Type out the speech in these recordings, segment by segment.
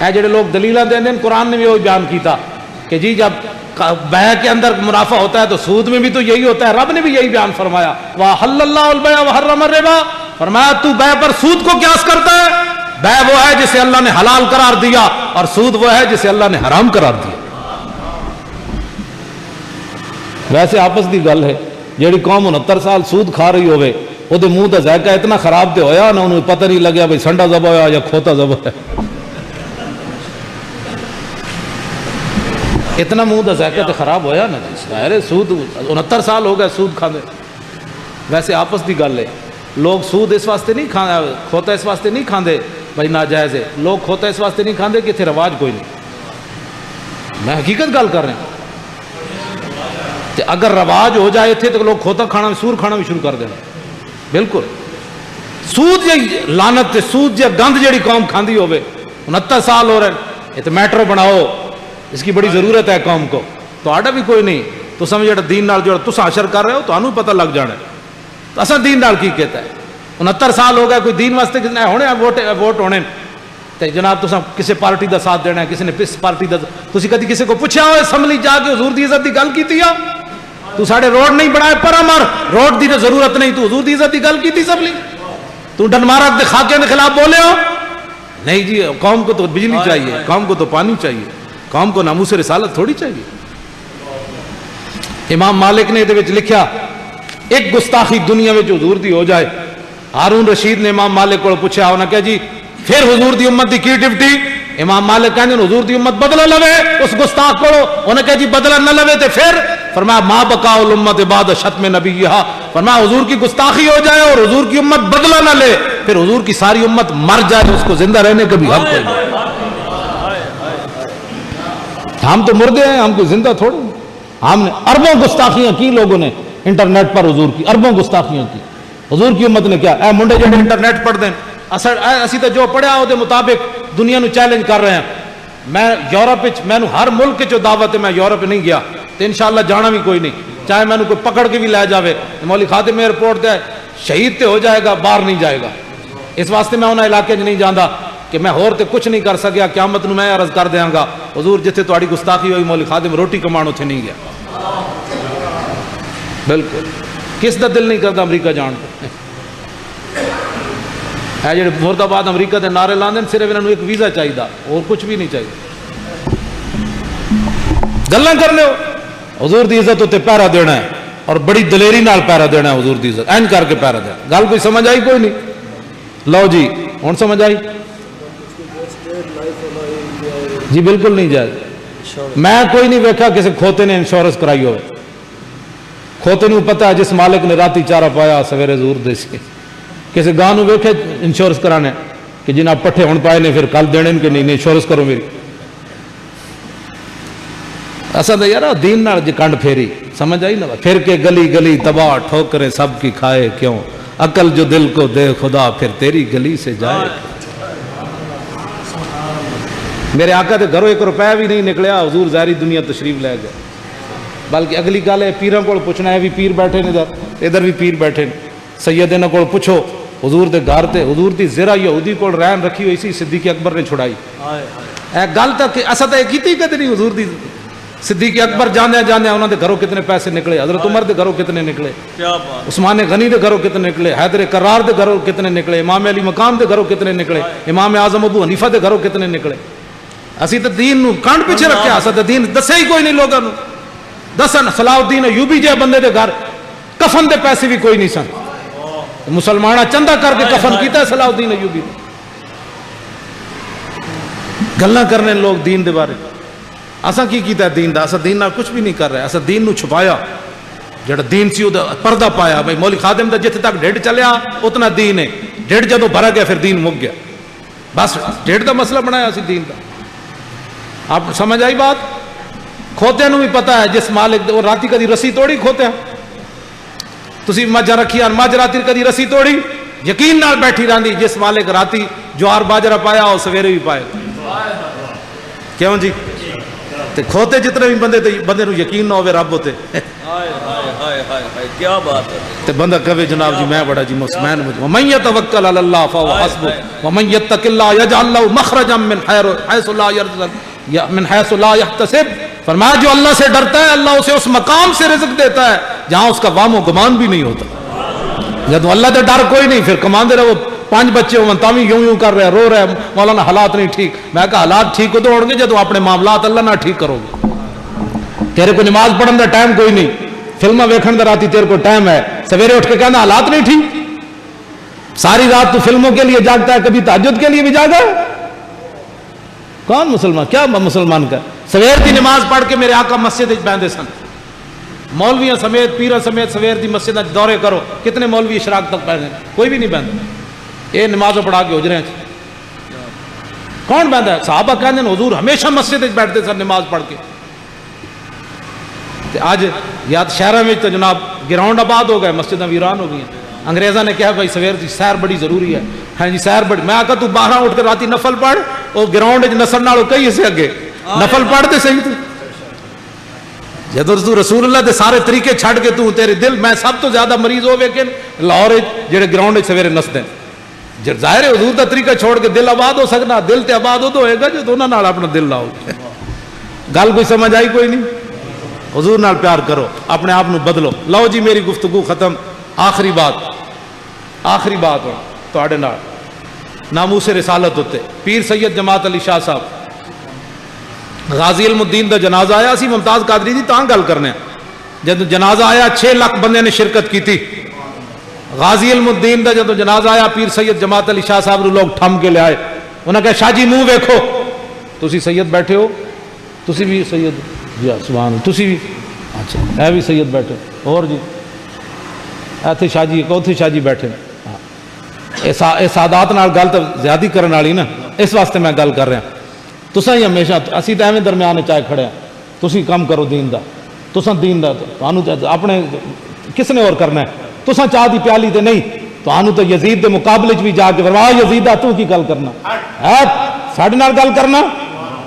اے جڑے لوگ دلیلہ دیں دیں قرآن نے بھی وہی بیان کیتا کہ جی جب بیع کے اندر منافع ہوتا ہے تو سود میں بھی تو یہی ہوتا ہے. رب نے بھی یہی بیان فرمایا وَأَحَلَّ اللَّهُ الْبَيْعَ وَحَرَّمَ الرِّبَا. فرمایا تو بیع پر سود کو قیاس کرتا ہے؟ بیع وہ ہے جسے اللہ نے حلال قرار دیا اور سود وہ ہے جسے اللہ نے حرام قرار دیا. ویسے آپس دی گل ہے جیڑی قوم 69 سال سود کھا رہی ہوئے وہ دے منہ دا ذائقہ اتنا خراب تے ہویا نہ انہوں پتہ نہیں لگیا بھئی سنڈا ذبح ہویا یا کھوتا ذبح ہے. اتنا منہ دا ذائقہ تے خراب ہویا نا ظاہر سود 69 سال ہو گئے سود کھاندے. ویسے آپس دی گل ہے لوگ سود اس واسطے نہیں کھانا کھوتا اس واسطے نہیں کھاندے بھائی ناجائز ہے. لوگ کھوتا اس واسطے نہیں کھاندے کہ اتنے رواج کوئی نہیں. میں حقیقت گل کر رہا ہوں. اگر رواج ہو جائے تھے تو لوگ کھوتا کھانا سور کھانا بھی شروع کر دینا. بالکل سود جی لانت تے سود جی گند جیڑی قوم کھاندی ہوئے 69 سال ہو رہے ہیں. یہ تو میٹرو بناؤ اس کی بڑی ضرورت ہے قوم کو. تو آڈا بھی کوئی نہیں تو سمجھ جڑا دین نال جو تسا اشر کر رہے ہو تو انہوں پتہ لگ جانا ہے تو اصل دین نال کی کہتا ہے. 69 سال ہو گئے کوئی دین واسطے کتنے ہونے ووٹ ہونے تے جناب تسا کسی پارٹی دا ساتھ دینا ہے کسی نے کس پارٹی دا تسی کدی کسی کو پوچھا ہو اسمبلی جا کے حضور دی عزت دی گل کیتی ہے؟ تو ساڑے روڈ نہیں بنائے پر امر روڈ دی ضرورت نہیں تو حضور دی عزت دی گل کیتی اسمبلی؟ تو ڈنمارک دے خاکے کے خلاف بولے ہو؟ نہیں جی قوم کو تو بجلی چاہیے قوم کو تو پانی چاہیے قوم کو ناموس رسالت تھوڑی چاہیے. امام مالک نے یہ لکھا ایک گستاخی دنیا میں جو حضور دی ہو جائے. ہارون رشید نے امام مالک کو پوچھا انہوں نے کہا جی پھر حضور دی امت دی کی ڈیوٹی؟ امام مالک کہنے حضور دی امت بدلہ لوے اس گستاخ کو. انہوں نے کہا جی بدلہ نہ لوے تے پھر؟ فرمایا ما بقاء الامت بعد شتم نبیہا. فرمایا حضور کی گستاخی ہو جائے اور حضور کی امت بدلہ نہ لے پھر حضور کی ساری امت مر جائے اس کو زندہ رہنے کا بھی حق کوئی نہیں. ہم تو مردے ہیں ہم کو زندہ تھوڑے. ہم نے اربوں گستاخیاں کی لوگوں نے انٹرنیٹ پر حضور کی اربوں گستاخیاں کی. حضور کی امت نے کیا اے منڈے جڑے انٹرنیٹ پڑھ دیں اسی تو جو پڑھیا وہ مطابق دنیا نو چیلنج کر رہے ہیں. میں یورپ میں ہر ملک جو دعوت ہے میں یورپ نہیں گیا تو انشاءاللہ جانا بھی کوئی نہیں. چاہے میں کوئی پکڑ کے بھی لے جاوے مولی خادم ایئرپورٹ دے شہید تے ہو جائے گا باہر نہیں جائے گا. اس واسطے میں انہاں علاقے نہیں جانا کہ میں ہور تے کچھ نہیں کر سکیا. قیامت نو میں عرض کر دیاں گا حضور جتھے تہاڈی گستاخی ہوئی مولی خادم روٹی کمان اتھے نہیں گیا. بالکل کس دا دل نہیں کرتا امریکہ جان کو. ہے جڑے مرد آباد امریکہ دے نعرے لاندے صرف انہوں ایک ویزا چاہیے اور کچھ بھی نہیں چاہیے. گلاں کر لو حضور دی عزت تے پہرا دینا ہے اور بڑی دلیری نال پہرا دینا ہے حضور دی عزت این کر کے پہرا دینا. گل کوئی سمجھ آئی کوئی نہیں؟ لو جی ہن سمجھ آئی جی بالکل نہیں جائز. میں کوئی نہیں ویکھا کسی کھوتے نے انشورنس کرائی ہوئے. کھوتے نو پتہ ہے جس مالک نے راتی چارہ پایا سویرے زور دے سی. کسی گاہ نو ویکھے انشورنس کرانے کہ جناب پٹھے ہون پائے نے پھر کل دینے کہ نہیں انشورنس کرو میری. اصل تو یار دین نال جی کنڈ پھیری سمجھ آئی نا. پھر کے گلی گلی تباہ ٹھوکریں سب کی کھائے کیوں عقل جو دل کو دے خدا پھر تیری گلی سے جائے. میرے آقا دے گھروں 1 روپے بھی نہیں نکلیا حضور ظاہری دنیا تشریف لے گئے. بلکہ اگلی گل ہے پیراں کو پوچھنا ہے بھی پیر بیٹھے نے ادھر بھی پیر بیٹھے نے. سیدنا کو پوچھو حضور دے گھر تے حضور دی زرہ یہودی کو رہن رکھی ہوئی سی صدیق اکبر نے چھڑائی. اے گل تک اسا تے کیتی کدی نہیں حضور دی. صدیق اکبر جانے انہاں دے گھروں کتنے پیسے نکلے حضرت عمر دے گھروں کتنے نکلے عثمان غنی دے گھروں کتنے نکلے حیدر کرار دے گھروں کتنے نکلے امام علی مقام دے گھروں کتنے نکلے امام اعظم ابو حنیفہ دے گھروں کتنے نکلے. اسی تے دین نو کانڈ پیچھے رکھیا اسا تے دین دسے ہی کوئی نہیں لوگاں نو. دسن صلاح الدین ایوبی جے بندے دے گھر کفن دے پیسے بھی کوئی نہیں سن. مسلمانہ چندہ کر کے کفن کیتا ہے صلاح الدین ایوبی. گلاں کرنے لوگ دین دے بارے. اساں کی کیتا ہے دین دا؟ اساں دین نال کچھ بھی نہیں کر رہے. اساں دین نو چھپایا جڑا دین سی دا پردہ پایا. بھائی مولی خادم دا جتنے تک ڈیڑھ چلیا اتنا دین ہے. ڈیڑھ جدوں بھرا گیا پھر دین مک گیا. بس ڈیڑھ دا مسئلہ بنایا اسی دین دا. آپ سمجھ آئی بات؟ کھوتے نو بھی پتا ہے جس مالک وہ راتی کدی رسی توڑی کھوتے ہیں تسی مجھ رکھی مجھ راتی کدی رسی توڑی یقین نال بیٹھی رہندی جس مالک راتی جوار باجرہ پایا اور سویرے بھی پائے. کیوں جی تے کھوتے جتنے بھی بندے تے بندے نو یقین نہ ہوے رب ہوتے ہائے ہائے ہائے ہائے ہائے کیا بات ہے. تے بندہ کہے جناب جی میں بڑا جی مطمئن ہوں. ومن یتوکل علی اللہ فهو حسبہ ومن یتق اللہ یجعل له مخرجا من حیث لا یرزق من حیث لا یحتسب. فرمایا جو اللہ سے ڈرتا ہے اللہ اسے اس مقام سے رزق دیتا ہے جہاں اس کا وام و گمان بھی نہیں ہوتا. جب اللہ تے ڈر کوئی نہیں پھر کماندے رہو 5 بچے ہوں تاوی یوں یوں کر رہے رو رہے مولانا حالات نہیں ٹھیک. میں کہا حالات ٹھیک ہو تو ہوں گے جب اپنے معاملات اللہ نہ ٹھیک کرو گے. تیرے کو نماز پڑھن دا ٹائم کوئی نہیں فلمیں ویکھن دا راتی تیرے کو ٹائم ہے سویرے اٹھ کے کہنا حالات نہیں ٹھیک. ساری رات تو فلموں کے لیے جاگتا ہے کبھی تہجد کے لیے بھی جاگا. کون مسلمان کیا مسلمان کا سویر دی نماز پڑھ کے میرے آقا مسجد بیندے سن مولویاں سمیت پیرا سمیت سویر دی مسجد دورے کرو کتنے مولوی اشراق تک بیٹھے کوئی بھی نہیں بیندہ. یہ نمازوں پڑھا کے حجرے کون بیندہ ہے؟ صحابہ کہتے ہیں حضور ہمیشہ مسجد بیٹھتے سن نماز پڑھ کے. آج یاد شہرہ میں تو جناب گراؤنڈ آباد ہو گئے مسجدیں ویران ہو گئی ہیں. انگریزاں نے کہا بھائی سویر دی سیر بڑی ضروری ہے. ہاں جی سیر بڑی. میں آقا تو 12 اٹھ کے راتی نفل پڑھ اور گراؤنڈ نسل نالو کئی سے اگے نفل پڑھ دے صحیح. جدو تو رسول اللہ دے سارے طریقے چھڑ کے تو تیرے دل میں سب تو زیادہ مریض ہوئے کہ لاہور جڑے گراؤنڈ سویرے نستے ہیں. ظاہر ہے حضور دا طریقہ چھوڑ کے دل آباد ہو سکنا دل تے آباد ہو تو ہوئے گا جو دونوں نال اپنا دل لاؤ. گل کوئی سمجھ آئی کوئی نہیں. حضور نال پیار کرو اپنے آپ نو بدلو. لو جی میری گفتگو ختم. آخری بات ہو تواڈے نال ناموس رسالت ہوتے پیر سید جماعت علی شاہ صاحب غازی علم الدین دا جنازہ آیا اسی ممتاز قادری دی تاں گل کرنے جب جنازہ آیا 6 لاکھ بندے نے شرکت کی تھی. غازی علم الدین دا جب جنازہ آیا پیر سید جماعت علی شاہ صاحب لوگ تھم کے لے آئے. انہوں نے کہا شاہ جی منہ ویکھو تسی سید بیٹھے ہو تسی بھی سید جی سبحان اللہ تسی بھی اچھا اے بھی سید بیٹھے اور جی ایتھے شاہ جی کوتھے شاہ جی بیٹھے. اے سادات نال گل تو زیادتی کرن والی نا اس واسطے میں گل کر رہا. تساں ہی ہمیشہ اسی تو ایویں درمیان چائے کھڑے ہیں. تسی کم کرو دین دا تساں دین دا تانوں اپنے کس نے اور کرنا ہے. تساں چاہ دی پیالی تے نہیں تانوں تو یزید دے مقابلے چ بھی جا کے فرمایا یزیدہ تو کی گل کرنا ہے ساڈے نال گل کرنا.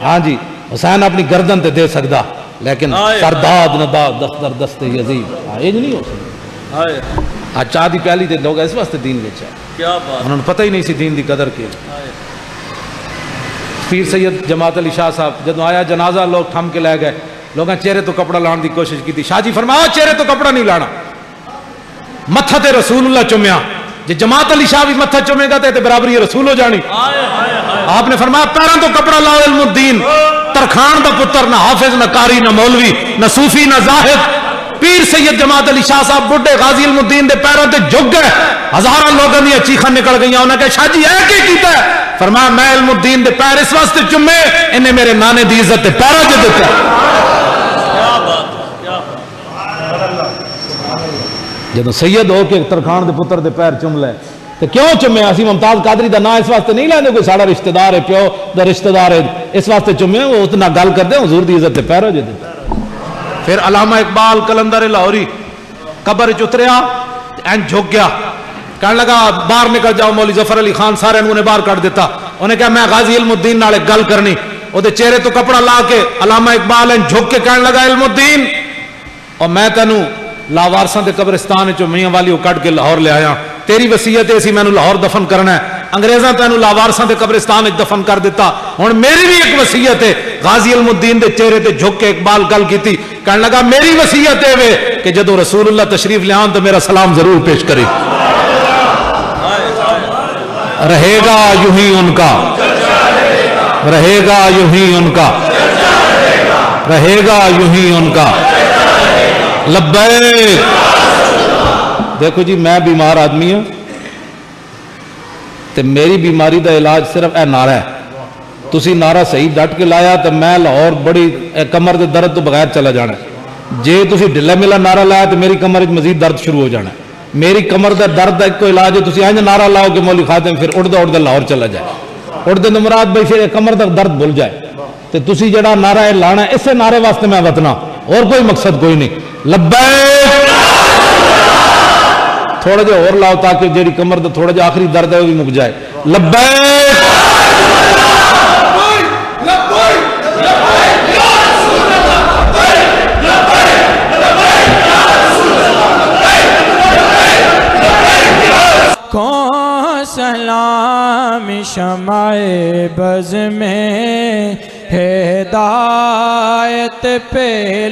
ہاں جی حسین اپنی گردن تے دے سکدا لیکن سرداد نہ دا دفتر دستے یزید یہ نہیں ہو سکتا. آج چاہ دی پیالی تے لوگ اس واسطے دین وچ کیا بات انہوں نے پتہ ہی نہیں سی دین دی قدر کی. پیر سید جماعت علی شاہ صاحب جب آیا جنازہ لوگ تھم کے لے گئے. لوگاں چہرے تو کپڑا لان دی کوشش کی تھی. شاہ جی فرمایا چہرے تو کپڑا نہیں لانا متھا تے رسول اللہ چومیا. جی جماعت علی شاہ بھی متھا چومے گا تے برابری رسول ہو جانی. آپ نے فرمایا پیروں تو کپڑا لاؤ علم الدین ترخان دا پتر نہ حافظ نہ قاری نہ مولوی نہ صوفی نہ زاہد. پیر سید جماعت علی شاہ صاحب بڈھے غازی علم الدین دے پیروں تے جھک گئے. ہزاراں لوگوں دی چیخاں نکل گئیاں. انہاں کہا شاہ جی اے کی کیتا ہے؟ فرمایا میں علم الدین دے پیر اس واسطے چومے انہیں میرے نانے دی عزت تے پیروں چ دتا. جدو سید ہو کے ترخان دے پتر دے پیر چوم لے تو کیوں چومے؟ اسی ممتاز قادری دا نا اس واسطے نہیں لیندے کوئی ساڑا رشتہ دار ہے پیو دا رشتہ دار ہے اس واسطے چومے وہ اتنا گل کرتے حضور دی عزت تے پیروں چ دتا. پھر علامہ اقبال کلندر لاہوری قبر اتریا این جھک گیا کہنے لگا باہر نکل جاؤ. مولوی ظفر علی خان سارے انہوں نے باہر کر دیتا. انہیں کہا میں غازی علم الدین نال گل کرنی. وہ چہرے تو کپڑا لا کے علامہ اقبال این جھک کے کہنے لگا علم الدین اور میں تینوں لاوارساں دے قبرستان چو میاں والیوں کٹ کے لاہور لے آیا. تیری وصیت ہے اسی مینوں لاہور دفن کرنا ہے. انگریزاں تینوں لاوارساں دے قبرستان دفن کر دیتا. ہن میری بھی ایک وصیت ہے. غازی علم الدین دے چہرے تے جھک کے اقبال گل کیتی. کہنے لگا میری وصیت ہے کہ جدو رسول اللہ تشریف لے آن تو میرا سلام ضرور پیش کرے. رہے گا یوں ہی ان کا رہے گا یوں ہی ان کا رہے گا یوں ہی ان کا لبیک. دیکھو جی میں بیمار آدمی ہوں تے میری بیماری دا علاج صرف اے نعرہ ہے. تسی نعرہ صحیح ڈٹ کے لایا تو میں لاہور بڑی کمر دے درد تو بغیر چلا جانا. جے تسی ڈھلا ملا نعرہ لایا تو میری کمر مزید درد شروع ہو جانا. میری کمر دا درد ایک کو علاج ہے تسی آئیں نعرہ لاؤ کہ مولوی خادم پھر اڑدا لاہور چلا جائے. اڑدے تو مراد بھائی پھر کمر دا درد بھول جائے. تو تسی جڑا نعرہ لانا ہے اسے نعرے واسطے میں وطنا اور کوئی مقصد کوئی نہیں. لبیک تھوڑا جا اور لاؤ تاکہ جیڑی کمر دا تھوڑا جا آخری درد ہے وہ بھی مک جائے. لبیک بزم ہدایت پہ